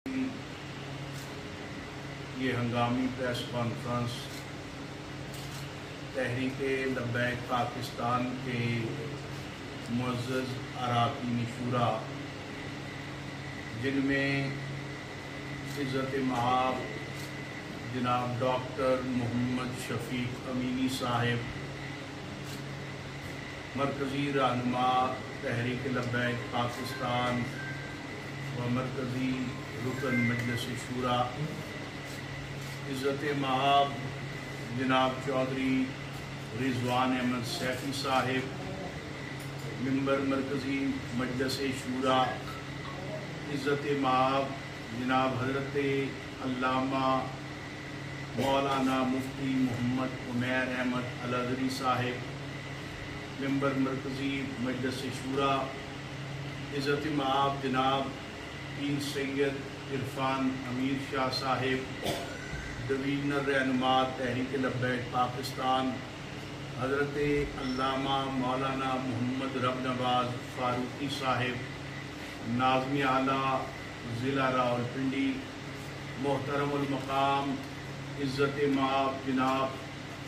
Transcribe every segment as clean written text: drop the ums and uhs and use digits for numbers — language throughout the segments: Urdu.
یہ ہنگامی پریس کانفرنس تحریک لبیک پاکستان کے معزز اراکین شورا، جن میں عزت مآب جناب ڈاکٹر محمد شفیق امینی صاحب، مرکزی رہنما تحریک لبیک پاکستان و مرکزی رکن مجلس شورا، عزت مآب جناب چودھری رضوان احمد سیفی صاحب، ممبر مرکزی مجلس شورا، عزت مآب جناب حضرت علامہ مولانا مفتی محمد عمیر احمد الازہری صاحب، ممبر مرکزی مجلس شورا، عزت مآب جناب پیر سید عرفان امیر شاہ صاحب، ڈویژنل رہنما تحریک لبیک پاکستان حضرت علامہ مولانا محمد رب نواز فاروقی صاحب، ناظم اعلیٰ ضلع راولپنڈی، محترم المقام عزت مآب جناب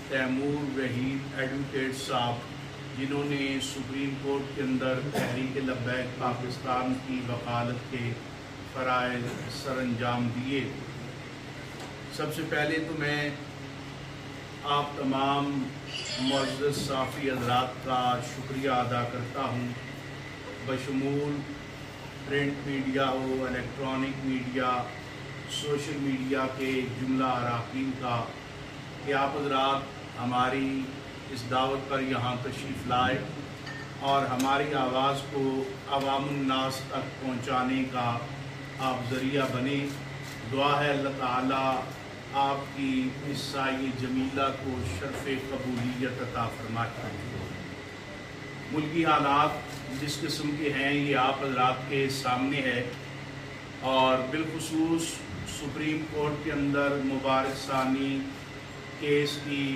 تیمور وحید ایڈوکیٹ صاحب، جنہوں نے سپریم کورٹ کے اندر تحریک لبیک پاکستان کی وکالت کے فرائض سر انجام دیے۔ سب سے پہلے تو میں آپ تمام معزز صحافی حضرات کا شکریہ ادا کرتا ہوں، بشمول پرنٹ میڈیا ہو، الیکٹرانک میڈیا، سوشل میڈیا کے جملہ اراکین کا، کہ آپ حضرات ہماری اس دعوت پر یہاں تشریف لائے اور ہماری آواز کو عوام الناس تک پہنچانے کا آپ ذریعہ بنے۔ دعا ہے اللہ تعالیٰ آپ کی اس سایہ جمیلہ کو شرف قبولیت عطا فرمائے۔ ملکی حالات جس قسم کے ہیں یہ آپ حضرات کے سامنے ہے، اور بالخصوص سپریم کورٹ کے اندر مبارک ثانی کیس کی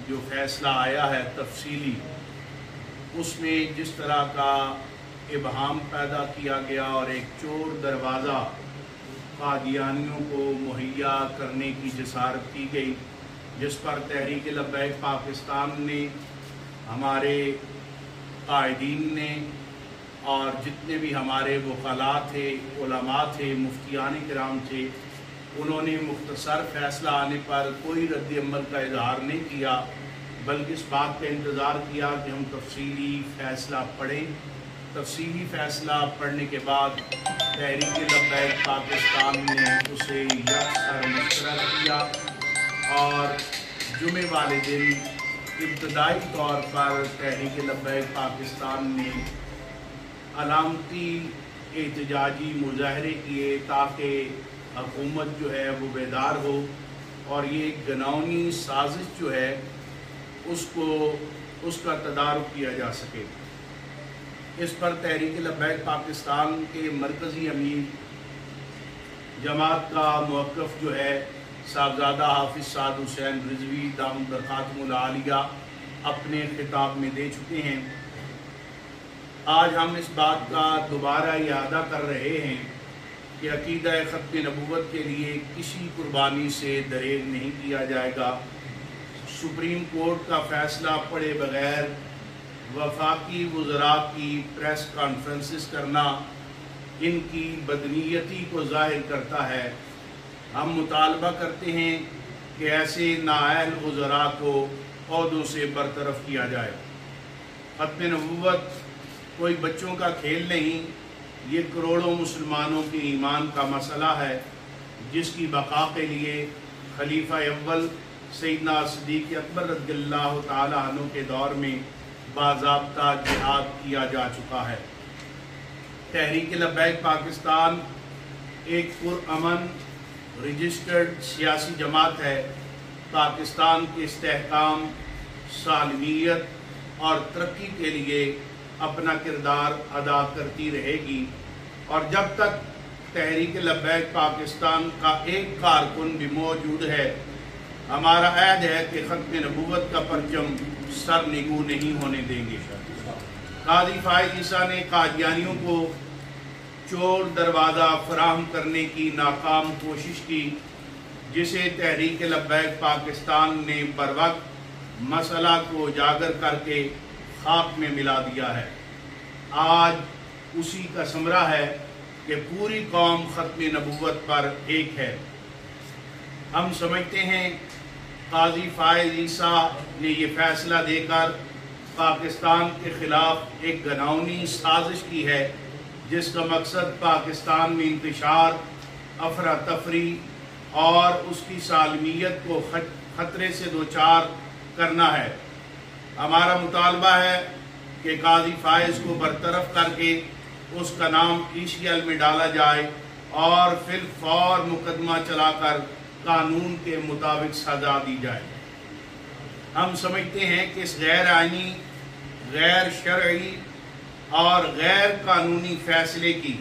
جو فیصلہ آیا ہے تفصیلی، اس میں جس طرح کا ابہام پیدا کیا گیا اور ایک چور دروازہ قادیانیوں کو مہیا کرنے کی جسارت کی گئی، جس پر تحریک لبیک پاکستان نے، ہمارے قائدین نے، اور جتنے بھی ہمارے وکلاء تھے، علماء تھے، مفتیان کرام تھے، انہوں نے مختصر فیصلہ آنے پر کوئی رد عمل کا اظہار نہیں کیا، بلکہ اس بات کا انتظار کیا کہ ہم تفصیلی فیصلہ پڑھیں۔ تفصیلی فیصلہ پڑھنے کے بعد تحریک لبیک پاکستان نے اسے یکسر مسترد کیا، اور جمعے والے دن ابتدائی طور پر تحریک لبیک پاکستان نے علامتی احتجاجی مظاہرے کیے تاکہ حکومت جو ہے وہ بیدار ہو، اور یہ گناؤنی سازش جو ہے اس کا تدارک کیا جا سکے۔ اس پر تحریک لبیک پاکستان کے مرکزی امیر جماعت کا موقف جو ہے صاحبزادہ حافظ سعد حسین رضوی دامت برکاتہم العالیہ اپنے خطاب میں دے چکے ہیں۔ آج ہم اس بات کا دوبارہ اعادہ کر رہے ہیں کہ عقیدہ ختم نبوت کے لیے کسی قربانی سے دریغ نہیں کیا جائے گا۔ سپریم کورٹ کا فیصلہ پڑھے بغیر وفاقی وزراء کی پریس کانفرنسز کرنا ان کی بدنیتی کو ظاہر کرتا ہے۔ ہم مطالبہ کرتے ہیں کہ ایسے نااہل وزراء کو عہدوں سے برطرف کیا جائے۔ ختم نبوت کوئی بچوں کا کھیل نہیں، یہ کروڑوں مسلمانوں کے ایمان کا مسئلہ ہے، جس کی بقا کے لیے خلیفہ اول سیدنا صدیق اکبر رضی اللہ تعالیٰ عنہ کے دور میں باضابطہ جہاد کیا جا چکا ہے۔ تحریک لبیک پاکستان ایک پرامن رجسٹرڈ سیاسی جماعت ہے، پاکستان کے استحکام، سالمیت اور ترقی کے لیے اپنا کردار ادا کرتی رہے گی، اور جب تک تحریک لبیک پاکستان کا ایک کارکن بھی موجود ہے، ہمارا عہد ہے کہ ختم نبوت کا پرچم سر نگو نہیں ہونے دیں گے۔ قاضی فائز عیسیٰ نے قادیانیوں کو چور دروازہ فراہم کرنے کی ناکام کوشش کی، جسے تحریک لبیک پاکستان نے بروقت مسئلہ کو اجاگر کر کے خاک میں ملا دیا ہے۔ آج اسی کا ثمرہ ہے کہ پوری قوم ختم نبوت پر ایک ہے۔ ہم سمجھتے ہیں قاضی فائز عیسیٰ نے یہ فیصلہ دے کر پاکستان کے خلاف ایک گھناؤنی سازش کی ہے، جس کا مقصد پاکستان میں انتشار، افراتفری اور اس کی سالمیت کو خطرے سے دوچار کرنا ہے۔ ہمارا مطالبہ ہے کہ قاضی فائز کو برطرف کر کے اس کا نام ECL میں ڈالا جائے اور فی الفور مقدمہ چلا کر قانون کے مطابق سزا دی جائے۔ ہم سمجھتے ہیں کہ اس غیر آئینی، غیر شرعی اور غیر قانونی فیصلے کی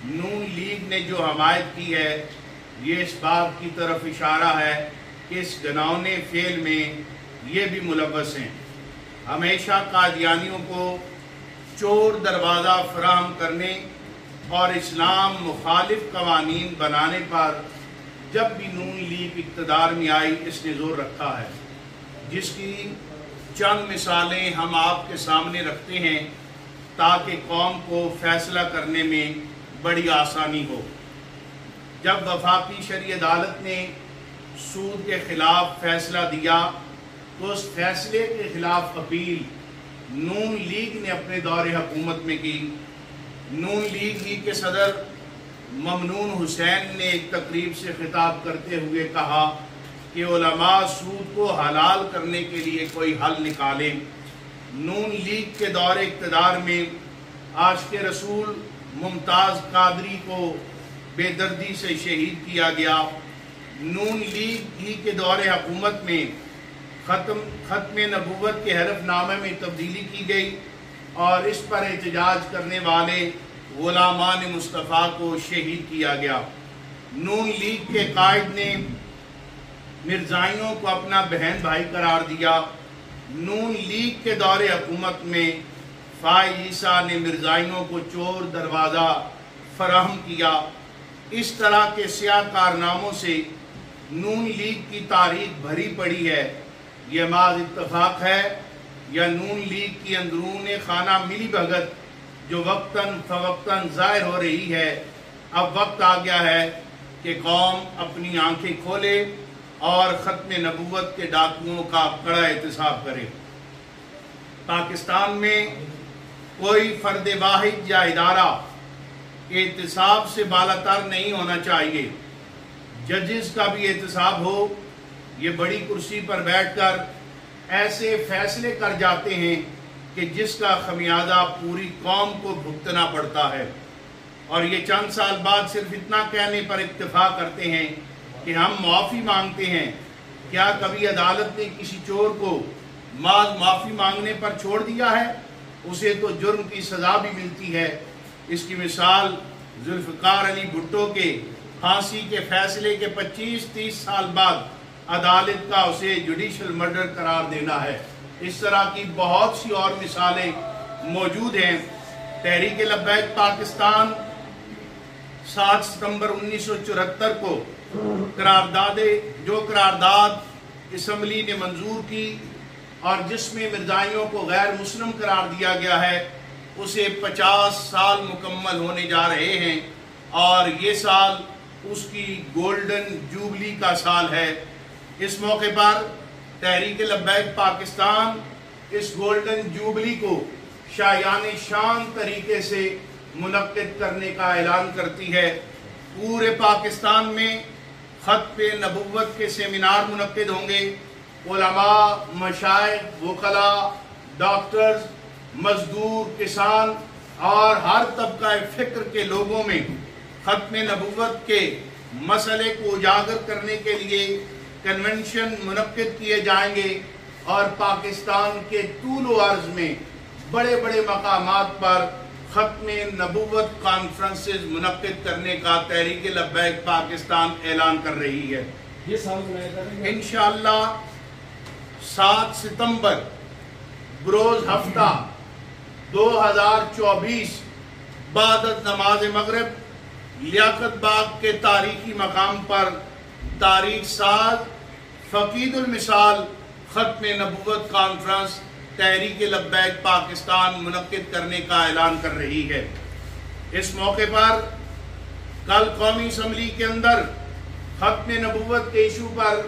نون لیگ نے جو حمایت کی ہے، یہ اس بات کی طرف اشارہ ہے کہ اس گھناؤنے فعل میں یہ بھی ملوث ہیں۔ ہمیشہ قادیانیوں کو چور دروازہ فراہم کرنے اور اسلام مخالف قوانین بنانے پر جب بھی نون لیگ اقتدار میں آئی اس نے زور رکھا ہے، جس کی چند مثالیں ہم آپ کے سامنے رکھتے ہیں تاکہ قوم کو فیصلہ کرنے میں بڑی آسانی ہو۔ جب وفاقی شرعی عدالت نے سود کے خلاف فیصلہ دیا تو اس فیصلے کے خلاف اپیل نون لیگ نے اپنے دور حکومت میں کی۔ نون لیگ ہی کے صدر ممنون حسین نے ایک تقریب سے خطاب کرتے ہوئے کہا کہ علماء سود کو حلال کرنے کے لیے کوئی حل نکالیں۔ نون لیگ کے دور اقتدار میں عاشق رسول ممتاز قادری کو بے دردی سے شہید کیا گیا۔ نون لیگ ہی کے دور حکومت میں ختم نبوت کے حلف نامے میں تبدیلی کی گئی اور اس پر احتجاج کرنے والے غلامان مصطفیٰ کو شہید کیا گیا۔ نون لیگ کے قائد نے مرزائیوں کو اپنا بہن بھائی قرار دیا۔ نون لیگ کے دور حکومت میں فائز عیسیٰ نے مرزائیوں کو چور دروازہ فراہم کیا۔ اس طرح کے سیاہ کارناموں سے نون لیگ کی تاریخ بھری پڑی ہے۔ یہ محض اتفاق ہے یا نون لیگ کی اندرون خانہ ملی بھگت جو وقتاً فوقتاً ظاہر ہو رہی ہے؟ اب وقت آ گیا ہے کہ قوم اپنی آنکھیں کھولے اور ختم نبوت کے ڈاکوؤں کا کڑا احتساب کرے۔ پاکستان میں کوئی فرد واحد یا ادارہ احتساب سے بالاتر نہیں ہونا چاہیے۔ ججز کا بھی احتساب ہو۔ یہ بڑی کرسی پر بیٹھ کر ایسے فیصلے کر جاتے ہیں کہ جس کا خمیازہ پوری قوم کو بھگتنا پڑتا ہے، اور یہ چند سال بعد صرف اتنا کہنے پر اکتفا کرتے ہیں کہ ہم معافی مانگتے ہیں۔ کیا کبھی عدالت نے کسی چور کو محض معافی مانگنے پر چھوڑ دیا ہے؟ اسے تو جرم کی سزا بھی ملتی ہے۔ اس کی مثال ذوالفقار علی بھٹو کے پھانسی کے فیصلے کے 25-30 سال بعد عدالت کا اسے جوڈیشل مرڈر قرار دینا ہے۔ اس طرح کی بہت سی اور مثالیں موجود ہیں۔ تحریک لبیک پاکستان 7 ستمبر 1974 کو قرارداد اسمبلی نے منظور کی اور جس میں مرزائیوں کو غیر مسلم قرار دیا گیا ہے، اسے 50 سال مکمل ہونے جا رہے ہیں اور یہ سال اس کی گولڈن جوبلی کا سال ہے۔ اس موقع پر تحریک لبیک پاکستان اس گولڈن جوبلی کو شایان شان طریقے سے منعقد کرنے کا اعلان کرتی ہے۔ پورے پاکستان میں ختم نبوت کے سیمینار منعقد ہوں گے۔ علماء، مشائخ، وکلاء، ڈاکٹرز، مزدور، کسان اور ہر طبقہ فکر کے لوگوں میں ختم نبوت کے مسئلے کو اجاگر کرنے کے لیے کنونشن منعقد کیے جائیں گے اور پاکستان کے طول و عرض میں بڑے بڑے مقامات پر ختم نبوت کانفرنسز منعقد کرنے کا تحریک لبیک پاکستان اعلان کر رہی ہے۔ انشاءاللہ 7 ستمبر بروز ہفتہ 2024 بعد از نماز مغرب لیاقت باغ کے تاریخی مقام پر تاریخ ساز فقید المثال ختم نبوت کانفرنس تحریک لبیک پاکستان منعقد کرنے کا اعلان کر رہی ہے۔ اس موقع پر کل قومی اسمبلی کے اندر ختم نبوت کے ایشو پر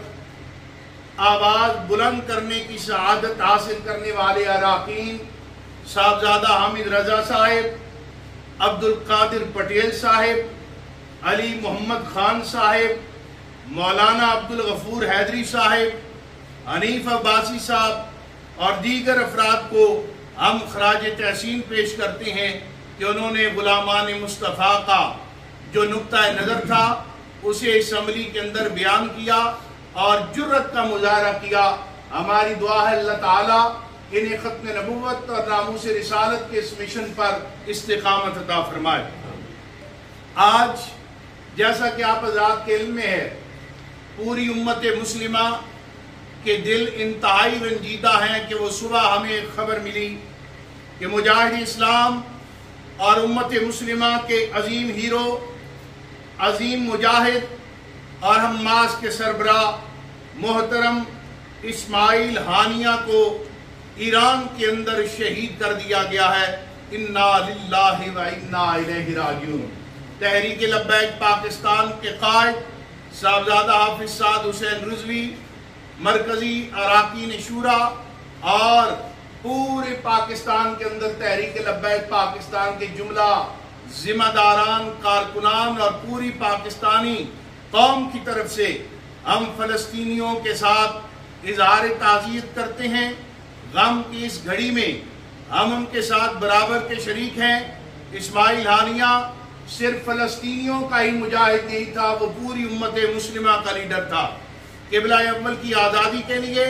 آواز بلند کرنے کی سعادت حاصل کرنے والے اراکین صاحبزادہ حامد رضا صاحب، عبد القادر پٹیل صاحب، علی محمد خان صاحب، مولانا عبد الغفور حیدری صاحب، حنیف عباسی صاحب اور دیگر افراد کو ہم خراج تحسین پیش کرتے ہیں کہ انہوں نے غلامان مصطفیٰ کا جو نقطہ نظر تھا اسے اسمبلی کے اندر بیان کیا اور جرت کا مظاہرہ کیا۔ ہماری دعا ہے اللہ تعالیٰ انہیں ختم نبوت اور ناموس رسالت کے اس مشن پر استقامت عطا فرمائے۔ آج جیسا کہ آپ حضرات کے علم میں ہے، پوری امت مسلمہ کے دل انتہائی رنجیدہ ہیں کہ وہ صبح ہمیں خبر ملی کہ مجاہد اسلام اور امت مسلمہ کے عظیم ہیرو، عظیم مجاہد اور حماس کے سربراہ محترم اسماعیل ہانیہ کو ایران کے اندر شہید کر دیا گیا ہے۔ انا للہ و انا الیہ راجعون۔ تحریک لبیک پاکستان کے قائد صاحبزادہ حافظ سعد حسین رضوی، مرکزی اراکین شورا اور پورے پاکستان کے اندر تحریک لبیک پاکستان کے جملہ ذمہ داران، کارکنان اور پوری پاکستانی قوم کی طرف سے ہم فلسطینیوں کے ساتھ اظہار تعزیت کرتے ہیں۔ غم کی اس گھڑی میں ہم ان کے ساتھ برابر کے شریک ہیں۔ اسماعیل ہانیہ صرف فلسطینیوں کا ہی مجاہد نہیں تھا، وہ پوری امت مسلمہ کا لیڈر تھا۔ قبلہ اول کی آزادی کے لیے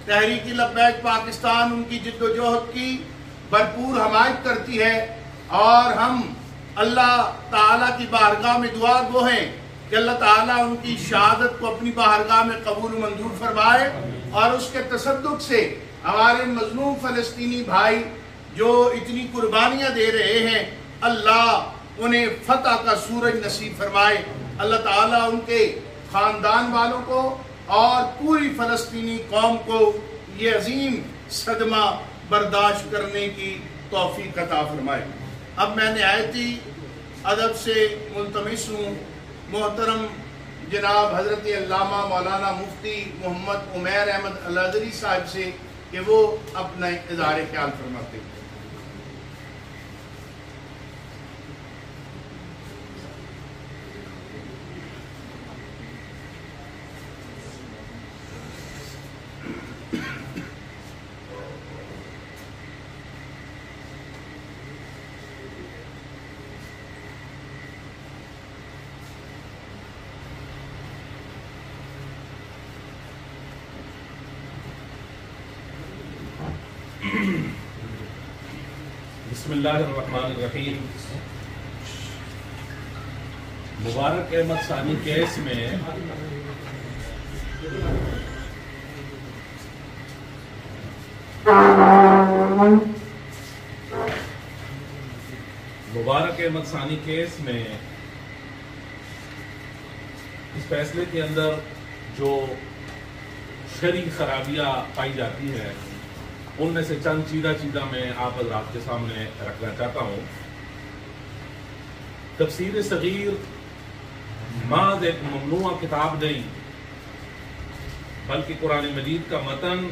تحریک لبیک پاکستان ان کی جد و جہد کی بھرپور حمایت کرتی ہے اور ہم اللہ تعالیٰ کی بارگاہ میں دعا گو ہیں کہ اللہ تعالیٰ ان کی شہادت کو اپنی بارگاہ میں قبول و منظور فرمائے اور اس کے تصدق سے ہمارے مظلوم فلسطینی بھائی جو اتنی قربانیاں دے رہے ہیں، اللہ انہیں فتح کا سورج نصیب فرمائے۔ اللہ تعالیٰ ان کے خاندان والوں کو اور پوری فلسطینی قوم کو یہ عظیم صدمہ برداشت کرنے کی توفیق عطا فرمائے۔ اب میں نہایتی ادب سے ملتمس ہوں محترم جناب حضرت علامہ مولانا مفتی محمد عمیر احمد الازہری صاحب سے کہ وہ اپنا اظہار خیال فرماتے ہیں۔ بسم اللہ الرحمن الرحیم۔ مبارک احمد ثانی کیس میں اس فیصلے کے اندر جو شرعی خرابیاں پائی جاتی ہیں ان میں سے چند چیزہ میں آپ حضرات کے سامنے رکھنا چاہتا ہوں۔ تفسیر صغیر محض ایک ممنوع کتاب نہیں بلکہ قرآن مجید کا متن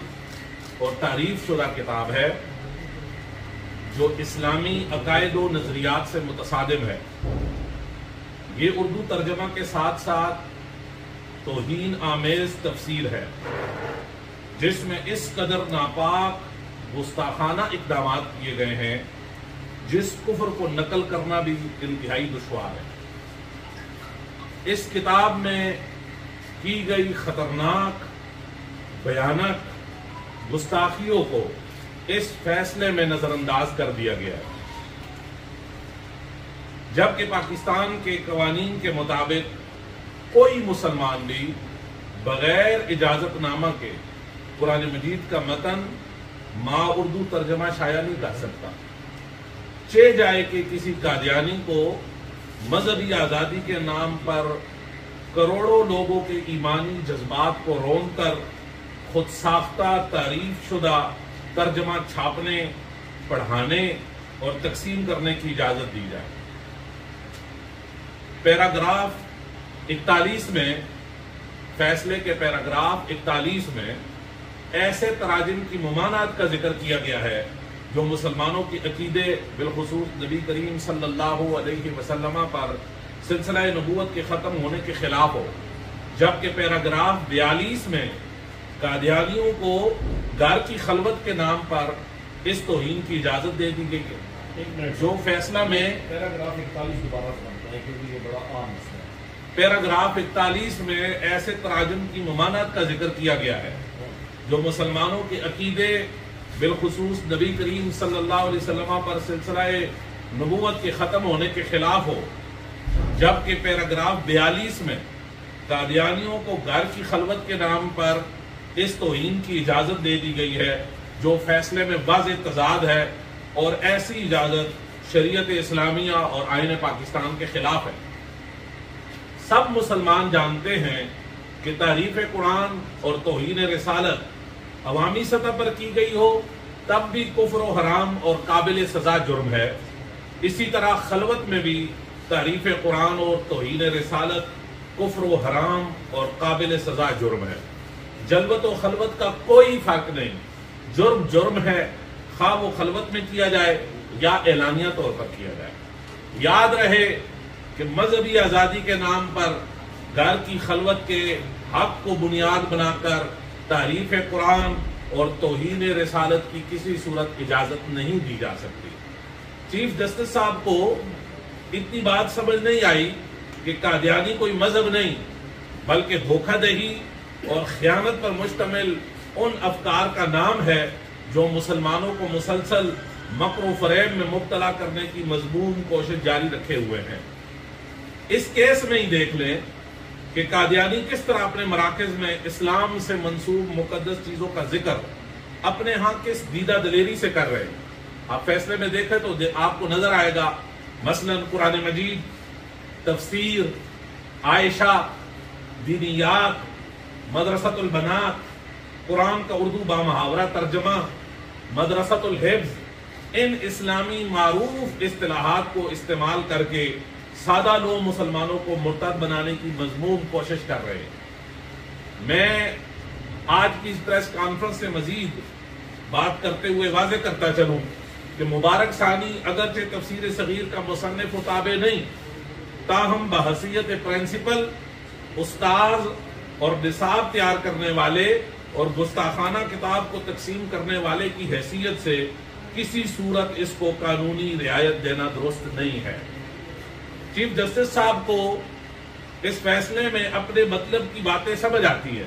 اور تعریف شدہ کتاب ہے جو اسلامی عقائد و نظریات سے متصادم ہے۔ یہ اردو ترجمہ کے ساتھ ساتھ توہین آمیز تفسیر ہے جس میں اس قدر ناپاک گستاخانہ اقدامات کیے گئے ہیں جس کفر کو نقل کرنا بھی انتہائی دشوار ہے۔ اس کتاب میں کی گئی خطرناک بھیانک گستاخیوں کو اس فیصلے میں نظر انداز کر دیا گیا ہے، جبکہ پاکستان کے قوانین کے مطابق کوئی مسلمان بھی بغیر اجازت نامہ کے قرآن مجید کا متن ما اردو ترجمہ شائع نہیں کر سکتا۔ چہ جائے کہ کسی قادیانی کو مذہبی آزادی کے نام پر کروڑوں لوگوں کے ایمانی جذبات کو رون کر خود ساختہ تعریف شدہ ترجمہ چھاپنے، پڑھانے اور تقسیم کرنے کی اجازت دی جائے۔ پیراگراف 41 میں، فیصلے کے پیراگراف 41 میں ایسے تراجم کی ممانعت کا ذکر کیا گیا ہے جو مسلمانوں کی عقیدے بالخصوص نبی کریم صلی اللہ علیہ وسلم پر سلسلہ نبوت کے ختم ہونے کے خلاف ہو، جبکہ پیراگراف 42 میں قادیانیوں کو گھر کی خلوت کے نام پر اس توہین کی اجازت دے دی گئی ہے، جو فیصلہ میں پیراگراف 41 دوبارہ سمجھتے ہیں کیونکہ یہ بڑا عام مسئلہ ہے۔ پیراگراف 41 میں ایسے تراجم کی ممانعت کا ذکر کیا گیا ہے جو مسلمانوں کے عقیدے بالخصوص نبی کریم صلی اللہ علیہ وسلم پر سلسلہ نبوت کے ختم ہونے کے خلاف ہو، جبکہ پیراگراف 42 میں قادیانیوں کو گھر کی خلوت کے نام پر اس توہین کی اجازت دے دی گئی ہے، جو فیصلے میں واضح تضاد ہے اور ایسی اجازت شریعت اسلامیہ اور آئین پاکستان کے خلاف ہے۔ سب مسلمان جانتے ہیں کہ تحریف قرآن اور توہین رسالت عوامی سطح پر کی گئی ہو تب بھی کفر و حرام اور قابل سزا جرم ہے، اسی طرح خلوت میں بھی تحریف قرآن اور توہین رسالت کفر و حرام اور قابل سزا جرم ہے۔ جلوت و خلوت کا کوئی فرق نہیں، جرم جرم ہے، خواہ وہ خلوت میں کیا جائے یا اعلانیہ طور پر کیا جائے۔ یاد رہے کہ مذہبی آزادی کے نام پر گھر کی خلوت کے حق کو بنیاد بنا کر تحریف قرآن اور توہین رسالت کی کسی صورت اجازت نہیں دی جا سکتی۔ چیف جسٹس صاحب کو اتنی بات سمجھ نہیں آئی کہ قادیانی کوئی مذہب نہیں بلکہ دھوکہ دہی اور خیانت پر مشتمل ان افکار کا نام ہے جو مسلمانوں کو مسلسل مکر و فریب میں مبتلا کرنے کی مضمون کوشش جاری رکھے ہوئے ہیں۔ اس کیس میں ہی دیکھ لیں کہ قادیانی کس طرح اپنے مراکز میں اسلام سے منسوب مقدس چیزوں کا ذکر اپنے ہاں کس دیدہ دلیری سے کر رہے ہیں۔ آپ فیصلے میں دیکھیں تو آپ کو نظر آئے گا، مثلا قرآن مجید، تفسیر، عائشہ، دینیات، مدرسۃ البنات، قرآن کا اردو بامحاورہ ترجمہ، مدرسۃ الحفظ، ان اسلامی معروف اصطلاحات کو استعمال کر کے سادہ لو مسلمانوں کو مرتد بنانے کی مضمون کوشش کر رہے ہیں۔ میں آج کی اس پریس کانفرنس سے مزید بات کرتے ہوئے واضح کرتا چلوں کہ مبارک ثانی اگرچہ تفسیر صغیر کا مصنف و تابع نہیں، تاہم بحیثیت پرنسپل، استاذ اور نصاب تیار کرنے والے اور گستاخانہ کتاب کو تقسیم کرنے والے کی حیثیت سے کسی صورت اس کو قانونی رعایت دینا درست نہیں ہے۔ چیف جسٹس صاحب کو اس فیصلے میں اپنے مطلب کی باتیں سمجھ آتی ہے،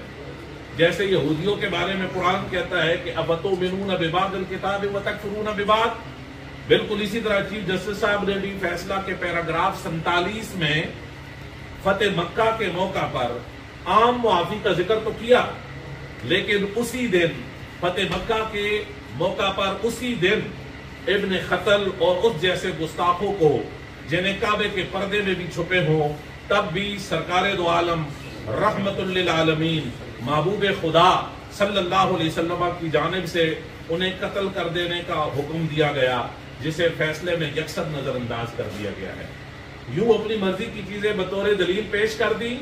جیسے یہودیوں کے بارے میں قرآن کہتا ہے کہ اَفَتُؤْمِنُونَ بِبَعْضِ الْكِتَابِ وَتَكْفُرُونَ بِبَعْضٍ، بالکل اسی طرح چیف جسٹس صاحب نے بھی فیصلہ کے پیراگراف 47 میں فتح مکہ کے موقع پر عام معافی کا ذکر تو کیا، لیکن اسی دن فتح مکہ کے موقع پر اسی دن ابن قتل اور اس جیسے گستاخوں کو جنہیں کعبے کے پردے میں بھی چھپے ہوں تب بھی سرکار دو عالم رحمت للعالمین محبوب خدا صلی اللہ علیہ وسلم کی جانب سے انہیں قتل کر دینے کا حکم دیا گیا، جسے فیصلے میں یکسر نظر انداز کر دیا گیا ہے۔ یوں اپنی مرضی کی چیزیں بطور دلیل پیش کر دی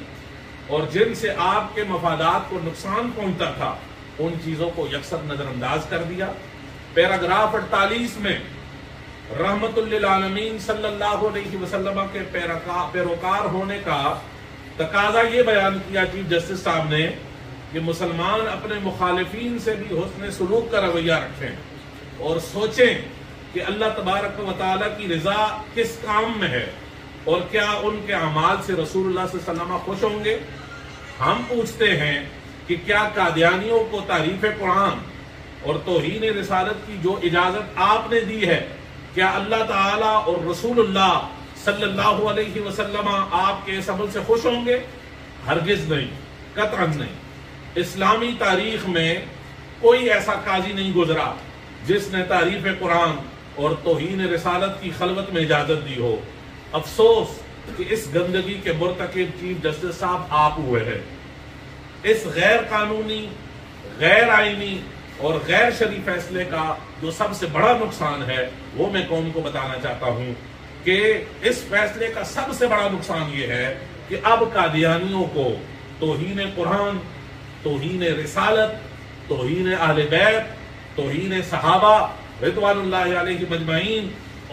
اور جن سے آپ کے مفادات کو نقصان پہنچتا تھا ان چیزوں کو یکسر نظر انداز کر دیا۔ پیراگراف 48 میں رحمت للعالمین صلی اللہ علیہ وسلم کے پیروکار ہونے کا تقاضا یہ بیان کیا چیف جسٹس صاحب نے کہ مسلمان اپنے مخالفین سے بھی حسن سلوک کا رویہ رکھیں اور سوچیں کہ اللہ تبارک و تعالیٰ کی رضا کس کام میں ہے اور کیا ان کے اعمال سے رسول اللہ صلی اللہ علیہ وسلم خوش ہوں گے۔ ہم پوچھتے ہیں کہ کیا قادیانیوں کو تحریف قرآن اور توہین رسالت کی جو اجازت آپ نے دی ہے، کیا اللہ تعالیٰ اور رسول اللہ صلی اللہ علیہ وسلم آپ کے اس عمل سے خوش ہوں گے؟ ہرگز نہیں، قطعاً نہیں۔ اسلامی تاریخ میں کوئی ایسا قاضی نہیں گزرا جس نے تحریف قرآن اور توہین رسالت کی خلوت میں اجازت دی ہو۔ افسوس کہ اس گندگی کے مرتکب چیف جسٹس صاحب آپ ہوئے ہیں۔ اس غیر قانونی، غیر آئینی اور غیر شرعی فیصلے کا جو سب سے بڑا نقصان ہے وہ میں قوم کو بتانا چاہتا ہوں کہ اس فیصلے کا سب سے بڑا نقصان یہ ہے کہ اب قادیانیوں کو توہین قرآن، توہین رسالت، توہین اہل بیت، توہین صحابہ رضوان اللہ علیہ مجمعین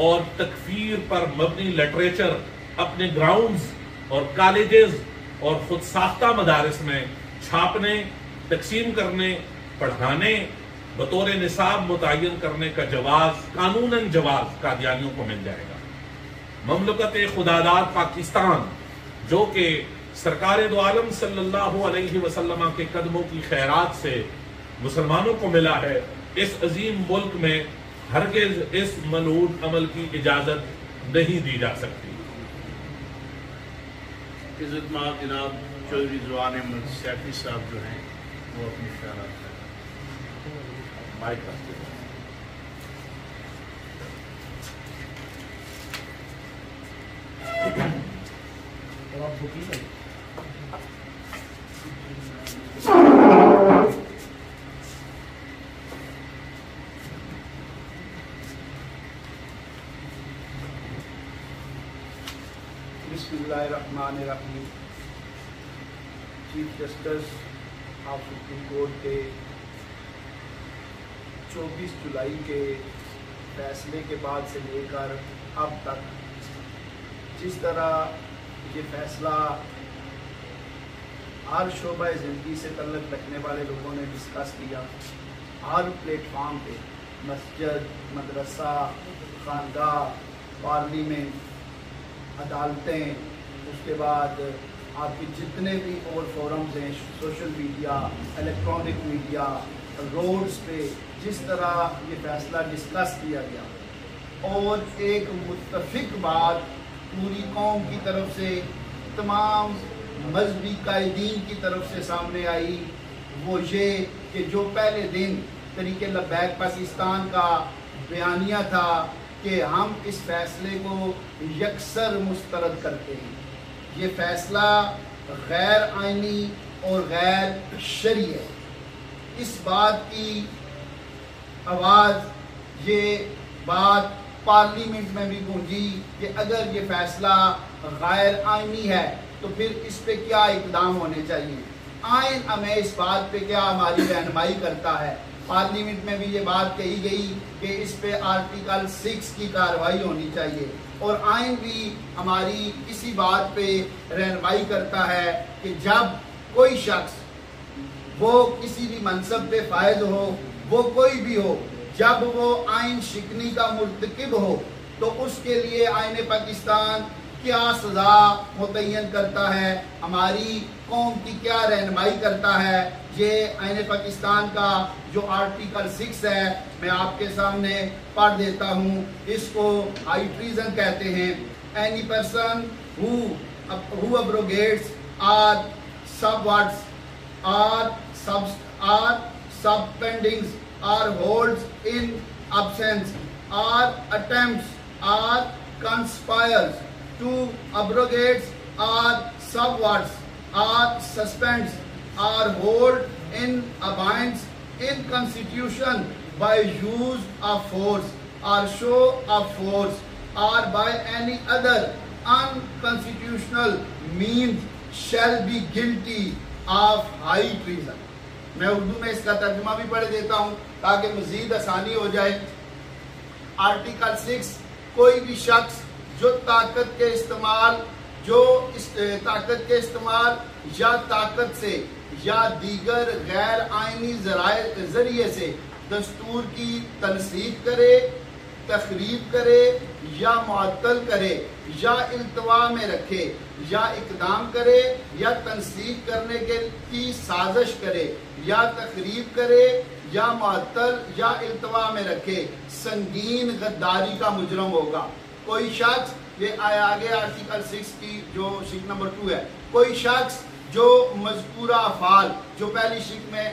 اور تکفیر پر مبنی لٹریچر اپنے گراؤنڈز اور کالجز اور خود ساختہ مدارس میں چھاپنے، تقسیم کرنے، پڑھانے، بطور نصاب متعین کرنے کا جواز، قانوناً جواز قادیانیوں کو مل جائے گا۔ مملکت خداداد پاکستان جو کہ سرکار دو عالم صلی اللہ علیہ وسلم کے قدموں کی خیرات سے مسلمانوں کو ملا ہے، اس عظیم ملک میں ہرگز اس ملعون عمل کی اجازت نہیں دی جا سکتی۔ عزت مآب جناب چودھری زوان احمد سیفی صاحب جو ہیں وہ اپنی خیالات کریں۔ مائک رکھتے ہیں۔ اور آپ بکی ہے بسم اللہ الرحمن الرحیم۔ Chief justice of supreme court کے 24 جولائی کے فیصلے کے بعد سے لے کر اب تک جس طرح یہ فیصلہ ہر شعبہ زندگی سے تعلق رکھنے والے لوگوں نے ڈسکس کیا، ہر پلیٹ فارم پہ، مسجد، مدرسہ، خانقاہ، پارلیمنٹ، عدالتیں، اس کے بعد آپ کے جتنے بھی اور فورمز ہیں، social media, electronic media, roads پہ جس طرح یہ فیصلہ ڈسکس کیا گیا اور ایک متفق بات پوری قوم کی طرف سے، تمام مذہبی قائدین کی طرف سے سامنے آئی، وہ یہ کہ جو پہلے دن طریق لبیک پاکستان کا بیانیہ تھا کہ ہم اس فیصلے کو یکسر مسترد کرتے ہیں۔ یہ فیصلہ غیر آئینی اور غیر شرعی ہے۔ اس بات کی آواز، یہ بات پارلیمنٹ میں بھی گونجی کہ اگر یہ فیصلہ غیر آئینی ہے تو پھر اس پہ کیا اقدام ہونے چاہیے۔ آئین ہمیں اس بات پہ کیا ہماری رہنمائی کرتا ہے۔ پارلیمنٹ میں بھی یہ بات کہی گئی کہ اس پہ آرٹیکل 6 کی کارروائی ہونی چاہیے، اور آئین بھی ہماری اسی بات پہ رہنمائی کرتا ہے کہ جب کوئی شخص، وہ کسی بھی منصب پہ فائز ہو، وہ کوئی بھی ہو، جب وہ آئین شکنی کا مرتکب ہو تو اس کے لیے آئین پاکستان کیا سزا متعین کرتا ہے، ہماری قوم کی کیا رہنمائی کرتا ہے۔ یہ آئین پاکستان کا جو آرٹیکل 6 ہے میں آپ کے سامنے پڑھ دیتا ہوں۔ اس کو ہائی ٹریزن کہتے ہیں۔ Any person who abrogates or subverts or subpendings or holds in absence or attempts or conspires to abrogate or subverts or suspends or hold in abeyance in constitution by use of force or show of force or by any other unconstitutional means shall be guilty of high treason۔ میں اردو میں اس کا ترجمہ بھی پڑھ دیتا ہوں تاکہ مزید آسانی ہو جائے۔ آرٹیکل 6، کوئی بھی شخص جو طاقت کے استعمال یا طاقت سے یا دیگر غیر آئینی ذریعے سے دستور کی تنصیب کرے، تخریب کرے یا معطل کرے یا التوا میں رکھے یا اقدام کرے یا تنصیب کرنے کی سازش کرے یا تخریب کرے یا معطل یا التوا میں رکھے، سنگین غداری کا مجرم ہوگا۔ کوئی شخص، یہ آگے آرٹیکل 6 کی جو شک نمبر 2 ہے، کوئی شخص جو مذکورہ افعال جو پہلی شک میں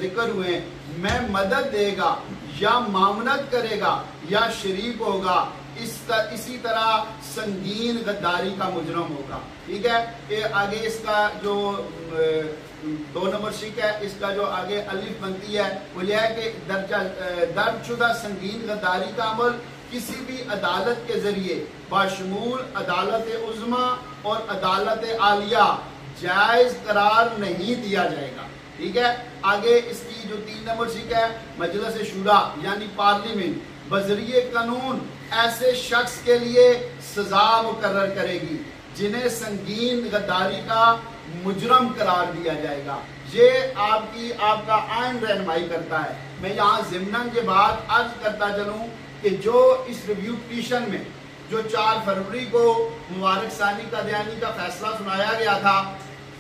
ذکر ہوئے میں مدد دے گا یا معاونت کرے گا یا شریک ہوگا اسی طرح سنگین غداری کا مجرم ہوگا. ٹھیک ہے. آگے اس کا جو 2 نمبر شک ہے، اس کا جو آگے الف بنتی ہے وہ یہ ہے کہ درج شدہ سنگین غداری کا عمل کسی بھی عدالت کے ذریعے بشمول عدالت عظمیٰ اور عدالت عالیہ جائز قرار نہیں دیا جائے گا. ٹھیک ہے. آگے اس کی جو 3 نمبر شک ہے، مجلس شورا یعنی پارلیمنٹ بذریعہ قانون ایسے شخص کے لیے سزا مقرر کرے گی جنہیں سنگین غداری کا مجرم قرار دیا جائے گا. یہ آپ کا آئین رہنمائی کرتا ہے. میں یہاں ضمناً یہ بات عرض کرتا چلوں کہ جو اس ریویو پٹیشن میں جو 4 فروری کو مبارک ثانی قادیانی کا فیصلہ سنایا گیا تھا،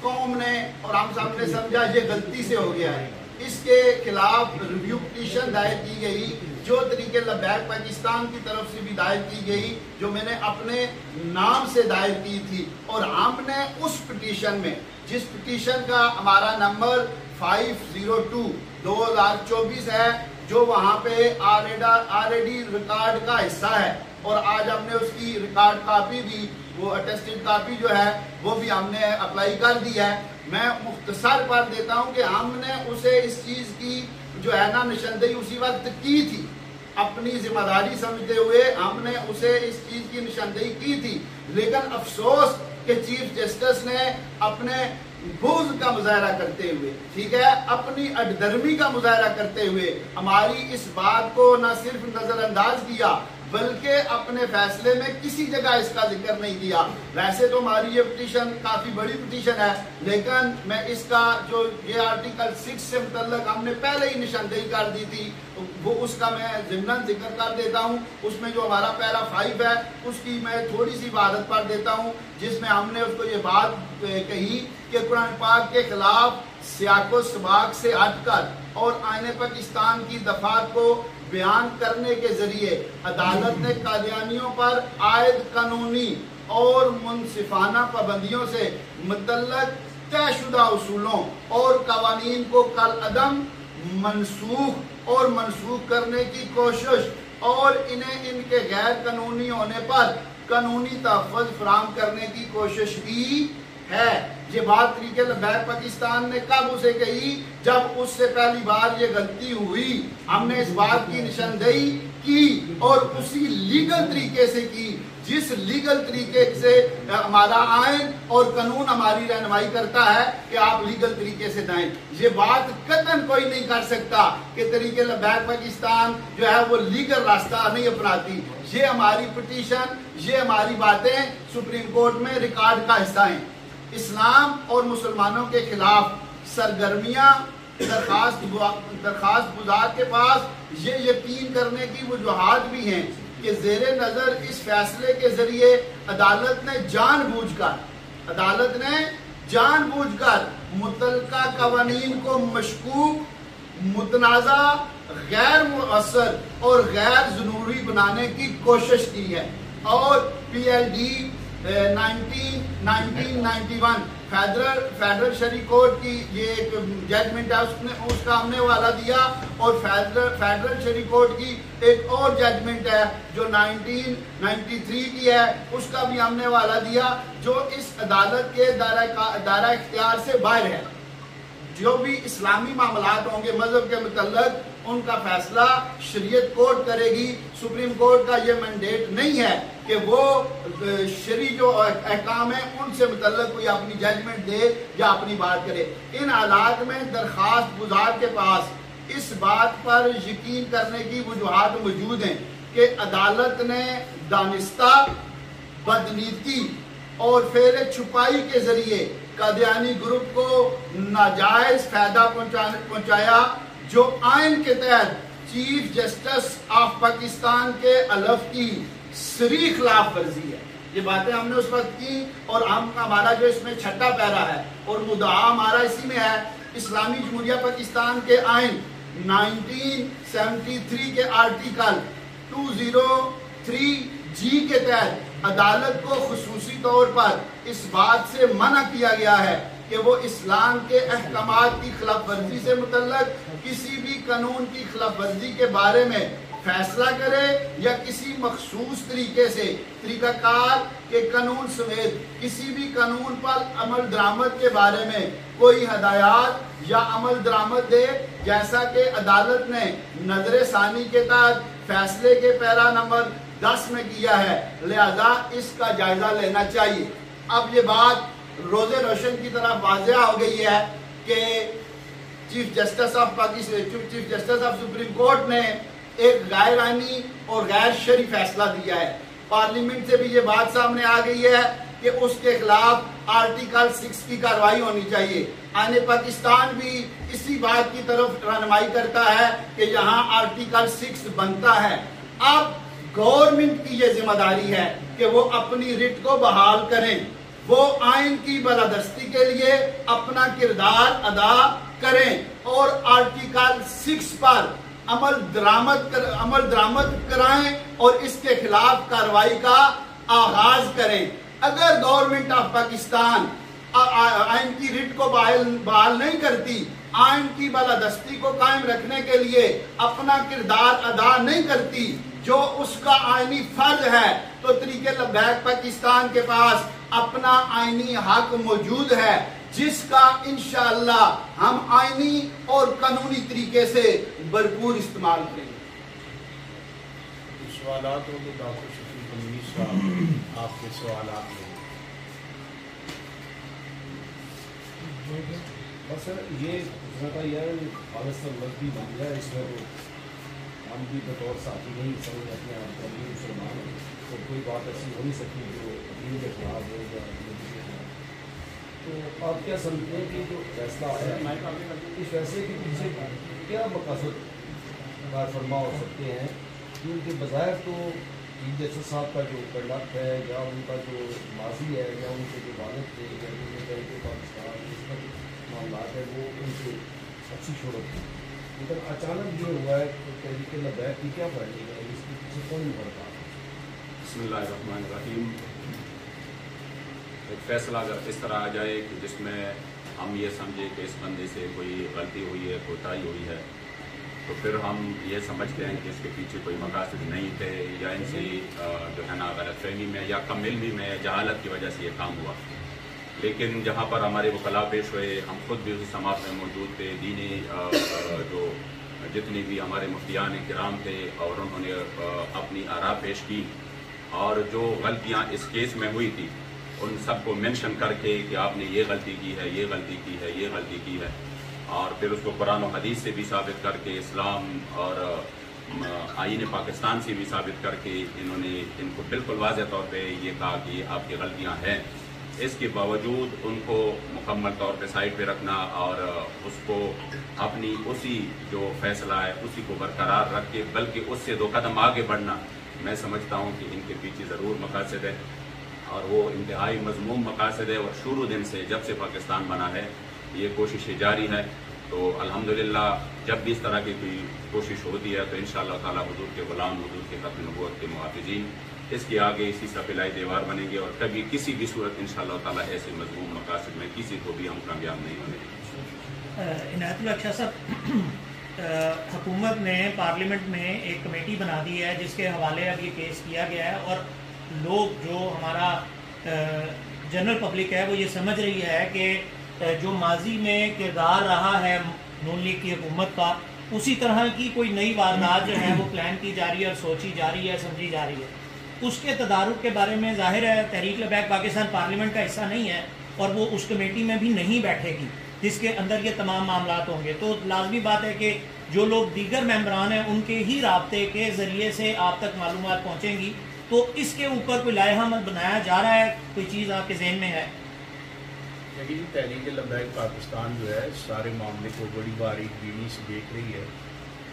قوم نے اور ہم سب نے سمجھا یہ غلطی سے ہو گیا ہے. اس کے خلاف ریویو پٹیشن دائر کی گئی جو طریقے لبیک پاکستان کی طرف سے بھی دائر کی گئی، جو میں نے اپنے نام سے دائر کی تھی. اور ہم نے اس پٹیشن میں، جس پٹیشن کا ہمارا نمبر 502/2024 ہے، جو وہاں پہ آلریڈی ریکارڈ کا حصہ ہے، اور آج ہم نے اس کی ریکارڈ کاپی بھی، وہ اٹیسٹڈ کاپی جو ہے وہ بھی ہم نے اپلائی کر دی ہے. میں مختصر پڑھ دیتا ہوں کہ ہم نے اسے اس چیز کی جو ہے نا نشاندہی اسی وقت کی تھی، اپنی ذمہ داری سمجھتے ہوئے ہم نے اسے اس چیز کی نشاندہی کی تھی. لیکن افسوس کہ چیف جسٹس نے اپنے بغض کا مظاہرہ کرتے ہوئے، ٹھیک ہے، اپنی اڈدرمی کا مظاہرہ کرتے ہوئے ہماری اس بات کو نہ صرف نظر انداز کیا بلکہ اپنے فیصلے میں کسی جگہ اس کا ذکر نہیں کیا. ویسے تو ہماری یہ پٹیشن کافی بڑی پٹیشن ہے، لیکن میں اس کا جو یہ آرٹیکل 6 سے متعلق ہم نے پہلے ہی نشاندہی کر دی تھی، وہ اس کا میں ضمناً ذکر کر دیتا ہوں. اس میں جو ہمارا پیرا 5 ہے اس کی میں تھوڑی سی عبارت پڑھ دیتا ہوں، جس میں ہم نے اس کو یہ بات کہی کہ قرآن پاک کے خلاف سیاق و سباق سے ہٹ کر اور آئین پاکستان کی دفعات کو بیان کرنے کے ذریعے عدالت نے قادیانیوں پر عائد قانونی اور منصفانہ پابندیوں سے متعلق طے شدہ اصولوں اور قوانین کو کالعدم منسوخ کرنے کی کوشش اور انہیں ان کے غیر قانونی ہونے پر قانونی تحفظ فراہم کرنے کی کوشش کی ہے. یہ بات طریقے لبیک پاکستان نے کب اسے کہی؟ جب اس سے پہلی بار یہ غلطی ہوئی. ہم نے اس بات کی نشاندہی کی اور اسی لیگل طریقے سے کی جس لیگل طریقے سے ہمارا آئین اور قانون ہماری رہنمائی کرتا ہے کہ آپ لیگل طریقے سے دائیں. یہ بات قطعاً کوئی نہیں کر سکتا کہ طریقے لبیک پاکستان جو ہے وہ لیگل راستہ نہیں اپناتی. یہ ہماری پٹیشن، یہ ہماری باتیں سپریم کورٹ میں ریکارڈ کا حصہ ہیں. اسلام اور مسلمانوں کے خلاف سرگرمیاں درخواست گزار کے پاس یہ یقین کرنے کی وجوہات بھی ہیں کہ زیر نظر اس فیصلے کے ذریعے عدالت نے جان بوجھ کر متعلقہ قوانین کو مشکوک، متنازع، غیر مؤثر اور غیر ضروری بنانے کی کوشش کی ہے. اور PLD 1991 فیڈرل شرعی کورٹ کی یہ ایک ججمنٹ ہے، اس کا ہم نے حوالہ دیا. اور فیڈرل شرعی کورٹ کی ایک اور ججمنٹ ہے جو 1993 کی ہے، اس کا بھی ہم نے حوالہ دیا، جو اس عدالت کے دائرہ اختیار سے باہر ہے. جو بھی اسلامی معاملات ہوں گے مذہب کے متعلق، ان کا فیصلہ شریعت کورٹ کرے گی. سپریم کورٹ کا یہ مینڈیٹ نہیں ہے کہ وہ شرعی جو احکام ہیں ان سے متعلق کوئی اپنی ججمنٹ دے یا اپنی بات کرے. ان حالات میں درخواست گزار کے پاس اس بات پر یقین کرنے کی وجوہات موجود ہیں کہ عدالت نے دانستہ، بدنیتی اور فعل چھپائی کے ذریعے قادیانی گروپ کو ناجائز فائدہ پہنچایا، جو آئین کے تحت چیف جسٹس آف پاکستان کے الف کی صریح خلاف ورزی ہے. یہ باتیں ہم نے اس وقت کی. اور ہمارا جو اس میں چھٹا پیرا ہے اور مدعا ہمارا اسی میں ہے، اسلامی جمہوریہ پاکستان کے آئین 1973 کے آرٹیکل 203G کے تحت عدالت کو خصوصی طور پر اس بات سے منع کیا گیا ہے کہ وہ اسلام کے احکامات کی خلاف ورزی سے متعلق کسی بھی قانون کی خلاف ورزی کے بارے میں فیصلہ کرے یا کسی مخصوص طریقے سے طریقہ کار کے قانون سمیت کسی بھی قانون پر عمل درآمد کے بارے میں کوئی ہدایات یا عمل درآمد دے، جیسا کہ عدالت نے نظر ثانی کے تحت فیصلے کے پیرا نمبر 10 میں کیا ہے، لہذا اس کا جائزہ لینا چاہیے۔ اب یہ بات روز روشن کی طرف واضح ہو گئی ہے کہ chief justice of supreme court نے ایک غیر آئینی اور غیر شرعی فیصلہ دیا ہے۔ پارلیمنٹ سے بھی یہ بات سامنے آ گئی ہے کہ اس کے خلاف آرٹیکل 6 کی کارروائی ہونی چاہیے۔ آئین پاکستان بھی اسی بات کی طرف رہنمائی کرتا ہے کہ یہاں آرٹیکل 6 بنتا ہے۔ اب گورنمنٹ کی یہ ذمہ داری ہے کہ وہ اپنی رٹ کو بحال کریں، وہ آئین کی بالادستی کے لیے اپنا کردار ادا کریں اور آرٹیکل 6 پر عمل درآمد کرائیں اور اس کے خلاف کارروائی کا آغاز کریں۔ اگر گورنمنٹ آف پاکستان آئین کی رٹ کو بحال نہیں کرتی، آئین کی بالادستی کو قائم رکھنے کے لیے اپنا کردار ادا نہیں کرتی جو اس کا آئینی فرض ہے، تو تحریک لبیک پاکستان کے پاس اپنا آئینی حق موجود ہے، جس کا انشاءاللہ ہم آئینی اور قانونی طریقے سے بھرپور استعمال کریں گے۔ سوالات ہوں تو ڈاکٹر شفیق امینی صاحب آپ کے سوالات ہیں۔ بس یہ پاکستان مذہبی معاملہ ہے، اس میں ہم بھی بطور ساتھی نہیں سمجھ اپنے آپ کو مسلمان ہیں، تو کوئی بات ایسی ہو نہیں سکتی جو دین کے خلاف ہو یا نبی کے خلاف۔ تو آپ کیا سمجھتے ہیں کہ جو فیصلہ ہے اس فیصلے کے پیچھے کیا مقاصد کار فرما ہو سکتے ہیں؟ کیونکہ بظاہر تو چیف جسٹس صاحب کا جو کنڈکٹ ہے یا ان کا جو ماضی ہے یا ان کے جو والد تھے یا تحریک پاکستان اس کا معاملات ہے وہ ان سے اچھی شہرت تھی، لیکن اچانک یہ ہوا ہے کہ تحریک لبیک کی کیا پڑھنی ہے، اس کے پیچھے کون بڑھتا ہے؟ بسم اللہ الرحمن الرحیم۔ ایک فیصلہ اگر اس طرح آ جائے کہ جس میں ہم یہ سمجھے کہ اس بندے سے کوئی غلطی ہوئی ہے، کوتاہی ہوئی ہے، تو پھر ہم یہ سمجھتے ہیں کہ اس کے پیچھے کوئی مقاصد نہیں تھے یا ان سے جو ہے نا غلط فہمی میں یا کم علمی میں جہالت کی وجہ سے یہ کام ہوا۔ لیکن جہاں پر ہمارے وکلاء پیش ہوئے، ہم خود بھی اس سماعت میں موجود تھے، دینی جو جتنی بھی ہمارے مفتیان کرام تھے اور انہوں نے اپنی آراء پیش کی اور جو غلطیاں اس کیس میں ہوئی تھی ان سب کو مینشن کر کے کہ آپ نے یہ غلطی کی ہے، یہ غلطی کی ہے، یہ غلطی کی ہے، اور پھر اس کو قرآن و حدیث سے بھی ثابت کر کے، اسلام اور آئین پاکستان سے بھی ثابت کر کے انہوں نے ان کو بالکل واضح طور پہ یہ کہا کہ یہ آپ کی غلطیاں ہیں۔ اس کے باوجود ان کو مکمل طور پہ سائڈ پہ رکھنا اور اس کو اپنی اسی جو فیصلہ ہے اسی کو برقرار رکھ کے بلکہ اس سے 2 قدم آگے بڑھنا، میں سمجھتا ہوں کہ ان کے پیچھے ضرور مقاصد ہے اور وہ انتہائی مذموم مقاصد ہے، اور شروع دن سے جب سے پاکستان بنا ہے یہ کوششیں جاری ہے۔ تو الحمدللہ جب بھی اس طرح کی کوئی کوشش ہوتی ہے تو انشاءاللہ تعالی حضور کے غلام، حضور کے ختم نبوت کے محافظین اس کے آگے اسی سفلائی دیوار بنیں گے، اور کبھی کسی بھی صورت انشاءاللہ تعالی ایسے مضمون مقاصد میں کسی کو بھی ہم کامیاب نہیں ہونے دیں۔ عنایت اللہ شاہ صاحب، حکومت نے پارلیمنٹ میں ایک کمیٹی بنا دی ہے جس کے حوالے اب یہ کیس کیا گیا ہے، اور لوگ جو ہمارا جنرل پبلک ہے وہ یہ سمجھ رہی ہے کہ جو ماضی میں کردار رہا ہے نون لیگ کی حکومت کا، اسی طرح کی کوئی نئی واردات جو ہے وہ پلان کی جا رہی ہے اور سوچی جا رہی ہے، سمجھی جا رہی ہے۔ اس کے تدارک کے بارے میں ظاہر ہے تحریک لبیک پاکستان پارلیمنٹ کا حصہ نہیں ہے اور وہ اس کمیٹی میں بھی نہیں بیٹھے گی جس کے اندر یہ تمام معاملات ہوں گے، تو لازمی بات ہے کہ جو لوگ دیگر ممبران ہیں ان کے ہی رابطے کے ذریعے سے آپ تک معلومات پہنچیں گی۔ تو اس کے اوپر کوئی لائحہ بنایا جا رہا ہے، کوئی چیز آپ کے ذہن میں ہے؟ لیکن تحریک لبیک پاکستان جو ہے سارے معاملے کو بڑی باریک بینی سے دیکھ رہی ہے،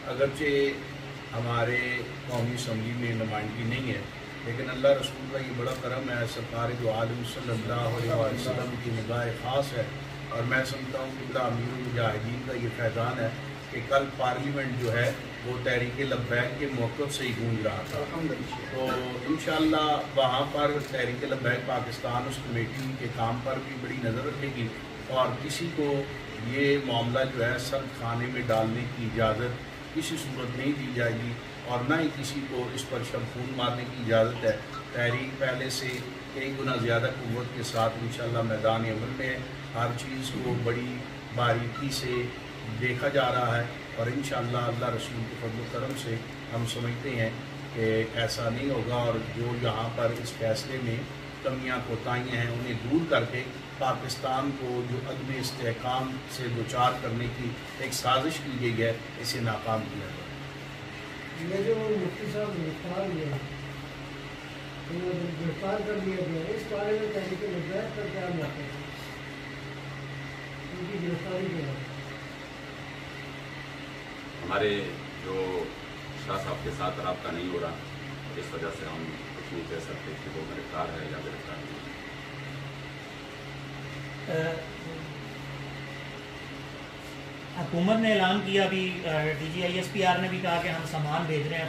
اگرچہ ہمارے قومی اسمبلی میں نمائندگی نہیں ہے، لیکن اللہ رسول کا یہ بڑا کرم ہے، سرکار دو عالم صلی اللہ علیہ وسلم کی نگاہ خاص ہے، اور میں سمجھتا ہوں کہ امیر المجاہدین کا یہ فیضان ہے کہ کل پارلیمنٹ جو ہے وہ تحریک لبیک کے موقف سے ہی گونج رہا تھا، تو انشاءاللہ وہاں پر تحریک لبیک پاکستان اس کمیٹی کے کام پر بھی بڑی نظر رکھے گی، اور کسی کو یہ معاملہ جو ہے سرد خانے میں ڈالنے کی اجازت کسی صورت نہیں دی جائے گی، اور نہ ہی کسی کو اس پر شمخون مارنے کی اجازت ہے۔ تحریک پہلے سے کئی گنا زیادہ قوت کے ساتھ انشاءاللہ میدان عمل میں ہر چیز کو بڑی باریکی سے دیکھا جا رہا ہے، اور انشاءاللہ اللہ رسول کے فضل و کرم سے ہم سمجھتے ہیں کہ ایسا نہیں ہوگا، اور جو یہاں پر اس فیصلے میں کمیاں کوتاہیاں ہیں انہیں دور کر کے پاکستان کو جو عدم استحکام سے دوچار کرنے کی ایک سازش کی گئی ہے اسے ناکام کیا جائے۔ یہ جو مفتی صاحب گرفتار ہوئے ہیں، گرفتار کر دیا گیا ہے، اس بارے میں تحریک لبیک پر کیا موقع ہے؟ ان کی گرفتاری کیا ہے؟ ہمارے جو شاہ صاحب کے ساتھ رابطہ نہیں ہو رہا، اس وجہ سے ہم کچھ نہیں کہہ سکتے کہ وہ گرفتار ہے یا گرفتار نہیں ہے۔ حکومت نے اعلان کیا، ابھی D G I S P R نے بھی کہا کہ ہم سامان بھیج رہے ہیں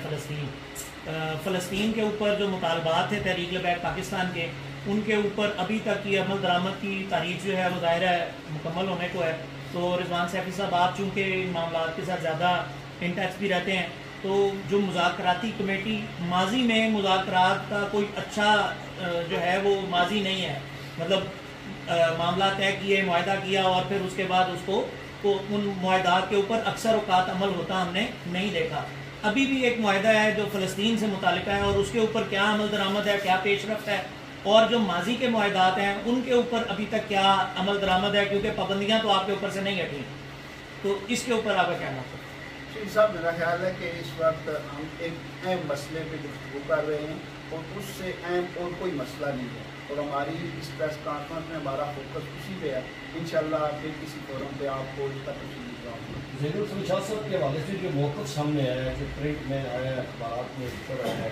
فلسطین کے اوپر جو مطالبات ہیں تحریک لبیک پاکستان کے، ان کے اوپر ابھی تک کی عمل درآمد کی تاریخ جو ہے وہ ظاہر ہے مکمل ہونے کو ہے۔ تو رضوان سیفی صاحب، آپ چونکہ ان معاملات کے ساتھ زیادہ ان ٹچ بھی رہتے ہیں، تو جو مذاکراتی کمیٹی، ماضی میں مذاکرات کا کوئی اچھا جو ہے وہ ماضی نہیں ہے، مطلب معاملہ طے کیے، معاہدہ کیا، اور پھر اس کے بعد اس کو ان معاہدات کے اوپر اکثر اوقات عمل ہوتا ہم نے نہیں دیکھا۔ ابھی بھی ایک معاہدہ ہے جو فلسطین سے متعلقہ ہے، اور اس کے اوپر کیا عمل درآمد ہے، کیا پیش رفت ہے، اور جو ماضی کے معاہدات ہیں ان کے اوپر ابھی تک کیا عمل درآمد ہے، کیونکہ پابندیاں تو آپ کے اوپر سے نہیں ہٹیں، تو اس کے اوپر آپ کا کیا مطلب؟ شیخ صاحب، میرا خیال ہے کہ اس وقت ہم ایک اہم مسئلے پہ گفتگو کر رہے ہیں، اور اس سے اہم اور کوئی مسئلہ نہیں ہے، اور ہماری اس پریس کانفرنس میں ہمارا فوکس اسی پہ ہے۔ انشاءاللہ پھر کسی فورم پہ آپ کو اس کا تفصیلی جواب زین الفضل شاہ صاحب کے حوالے سے جو موقف سامنے آیا ہے، جو پرنٹ میں آیا ہے، اخبارات میں ذکر آیا ہے،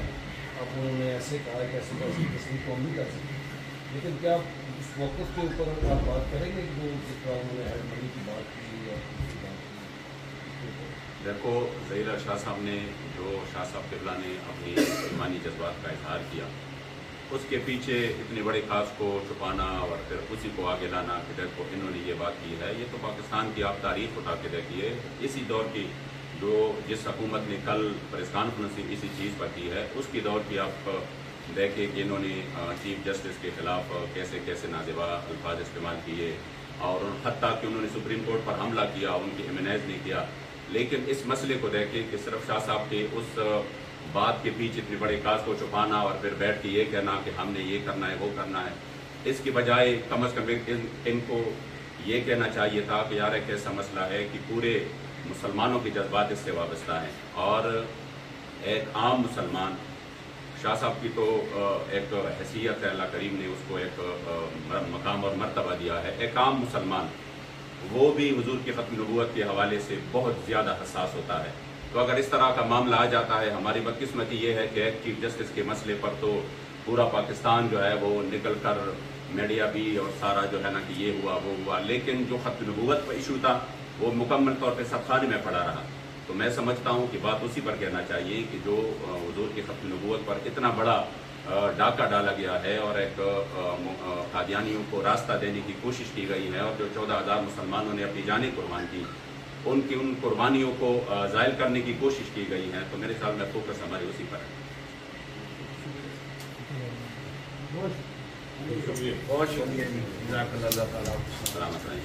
اب انہوں نے ایسے کہا ہے کہ ایسے تصویر کو ہم نہیں کر سکتے، لیکن کیا اس موقف کے اوپر آپ بات کریں گے کہ جس طرح انہوں نے ہیڈ منی کی بات کی یا دوسری بات کی؟ دیکھو، ظہیر شاہ صاحب نے، جو شاہ صاحب قبلہ نے اپنی ایمانی جذبات کا اظہار کیا، اس کے پیچھے اتنے بڑے خاص کو چھپانا اور پھر اسی کو آگے لانا کہ دیکھو انہوں نے یہ بات کی ہے، یہ تو پاکستان کی آپ تاریخ اٹھا کے دیکھیے، اسی دور کی جو جس حکومت نے کل پریس کانفرنس اسی چیز پر کی ہے، اس کی دور کی آپ دیکھیں کہ انہوں نے چیف جسٹس کے خلاف کیسے کیسے نازیبا الفاظ استعمال کیے، اور حتیٰ کہ انہوں نے سپریم کورٹ پر حملہ کیا، ان کی ایمنائز نہیں کیا۔ لیکن اس مسئلے کو دیکھیں کہ صرف شاہ صاحب کے اس بات کے پیچھے اتنے بڑے کاز کو چھپانا اور پھر بیٹھ کے یہ کہنا کہ ہم نے یہ کرنا ہے وہ کرنا ہے، اس کی بجائے کم از کم ان کو یہ کہنا چاہیے تھا کہ یار ایک ایسا مسئلہ ہے کہ پورے مسلمانوں کے جذبات اس سے وابستہ ہیں، اور ایک عام مسلمان، شاہ صاحب کی تو ایک حیثیت ہے، اللہ کریم نے اس کو ایک مقام اور مرتبہ دیا ہے، ایک عام مسلمان وہ بھی حضور کی ختم نبوت کے حوالے سے بہت زیادہ حساس ہوتا ہے۔ تو اگر اس طرح کا معاملہ آ جاتا ہے، ہماری بدقسمتی یہ ہے کہ ایک چیف جسٹس کے مسئلے پر تو پورا پاکستان جو ہے وہ نکل کر میڈیا بھی اور سارا جو ہے نا کہ یہ ہوا وہ ہوا، لیکن جو ختم نبوت پر ایشو تھا وہ مکمل طور پہ سب خانے میں پڑا رہا۔ تو میں سمجھتا ہوں کہ بات اسی پر کہنا چاہیے کہ جو حضور کی ختم نبوت پر اتنا بڑا ڈاکہ ڈالا گیا ہے اور ایک قادیانیوں کو راستہ دینے کی کوشش کی گئی ہے، اور جو 14,000 مسلمانوں نے اپنی جانیں قربان کی، ان قربانیوں کو زائل کرنے کی کوشش کی گئی ہے، تو میرے خیال میں فوکس ہمارے اسی پر ہے۔ بہت شکریہ، جزاک اللہ تعالیٰ۔ سلامت رہیں۔